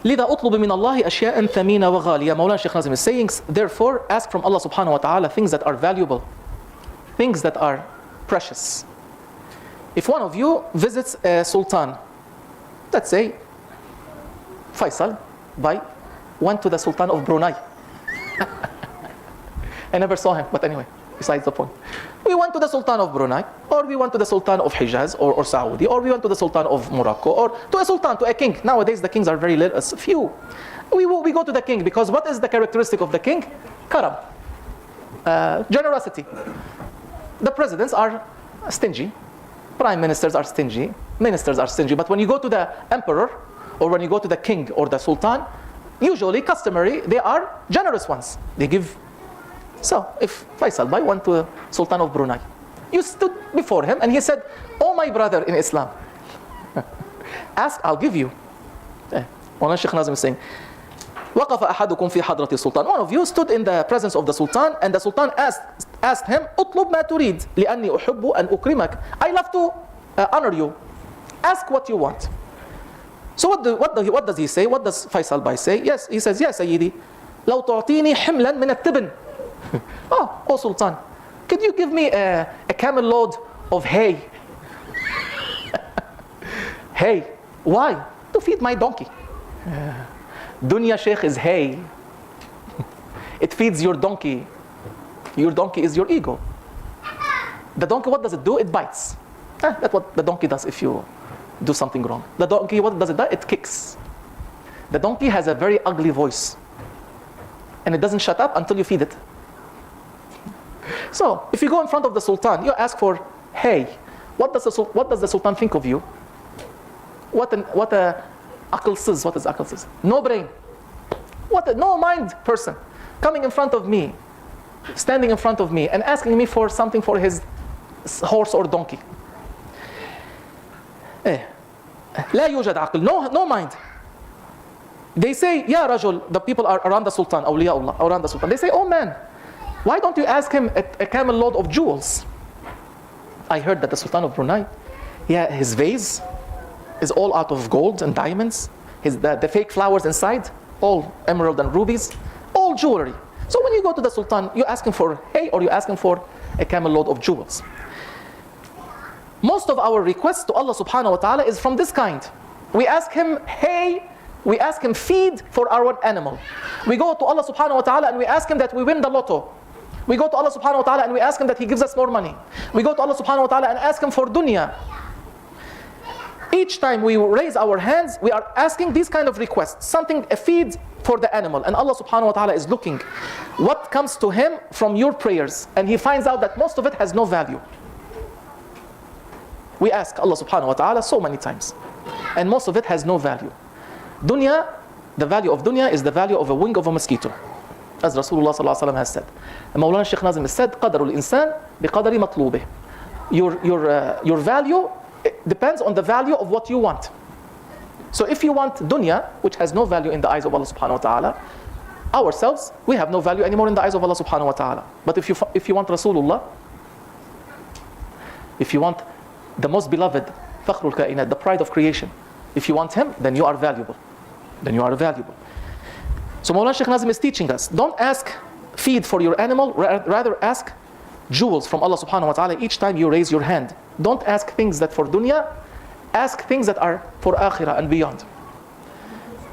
لذا أطلب من الله أشياء ثمينة وغالية. Mawlana Shaykh Nazim is saying, therefore ask from Allah subhanahu wa ta'ala things that are valuable, things that are precious. If one of you visits a sultan, let's say Faisal went to the Sultan of Brunei. I never saw him, but anyway, besides the point. We went to the Sultan of Brunei, or we went to the Sultan of Hijaz, or Saudi, or we went to the Sultan of Morocco, or to a sultan, to a king. Nowadays the kings are very few. We go to the king, because what is the characteristic of the king? Karam, generosity. The presidents are stingy, prime ministers are stingy, ministers are stingy, but when you go to the emperor, or when you go to the king or the sultan, usually, customary, they are generous ones. They give. So, if Faisal Bhai went to the Sultan of Brunei, you stood before him and he said, "Oh my brother in Islam, ask, I'll give you." Mawlana Shaykh Nazim is saying, وَقَفَ أَحَدُكُمْ فِي حَضْرَةِ السُّلْطَانِ. One of you stood in the presence of the Sultan, and the Sultan asked him, "أُطْلُبْ مَا تُرِيد لِأَنِّي أُحِبُّ أَنْ أُكْرِمَكَ." I love to honor you. Ask what you want. So what does he say? What does Faisal Bhai say? Yes, he says, "Yes, Sayyidi, لو تعطيني حملا من التبن." Oh Sultan, could you give me a camel load of hay? Hay. Why? To feed my donkey. Dunya Sheikh is hay. It feeds your donkey. Your donkey is your ego. The donkey, what does it do? It bites. That's what the donkey does if you do something wrong. The donkey, what does it do? It kicks. The donkey has a very ugly voice, and it doesn't shut up until you feed it. So, if you go in front of the Sultan, you ask for hay. What does the Sultan think of you? What a aqlsiz. What is aqlsiz? No brain. No mind person coming in front of me, standing in front of me, and asking me for something for his horse or donkey. لا يوجد عقل. No mind. They say, "Ya Rajul," the people are around the Sultan, awliyaullah, around the Sultan. They say, "Oh man, why don't you ask him a camel load of jewels?" I heard that the Sultan of Brunei, his vase is all out of gold and diamonds. The fake flowers inside, all emerald and rubies, all jewelry. So when you go to the Sultan, you ask him for hay, or you ask him for a camel load of jewels. Most of our requests to Allah subhanahu wa ta'ala is from this kind. We ask him hay, we ask him feed for our animal. We go to Allah subhanahu wa ta'ala and we ask him that we win the lotto. We go to Allah subhanahu wa ta'ala and we ask him that he gives us more money. We go to Allah subhanahu wa ta'ala and ask him for dunya. Each time we raise our hands, we are asking these kind of requests. A feed for the animal. And Allah subhanahu wa ta'ala is looking what comes to him from your prayers. And he finds out that most of it has no value. We ask Allah subhanahu wa ta'ala so many times, and most of it has no value. Dunya, the value of dunya is the value of a wing of a mosquito, as Rasulullah sallallahu alaihi wasallam has said. And Mawlana Shaykh Nazim has said, قَدَرُ الْإِنسان بِقَدَرِ مَطْلُوبِهِ. Your value depends on the value of what you want. So if you want dunya, which has no value in the eyes of Allah subhanahu wa ta'ala, ourselves, we have no value anymore in the eyes of Allah subhanahu wa ta'ala. But if you want Rasulullah, if you want the most beloved, Fakhrul Kainat, the pride of creation, if you want him, then you are valuable. So Mawlana Shaykh Nazim is teaching us, don't ask feed for your animal, rather ask jewels from Allah subhanahu wa ta'ala each time you raise your hand. Don't ask things that for dunya, ask things that are for akhirah and beyond.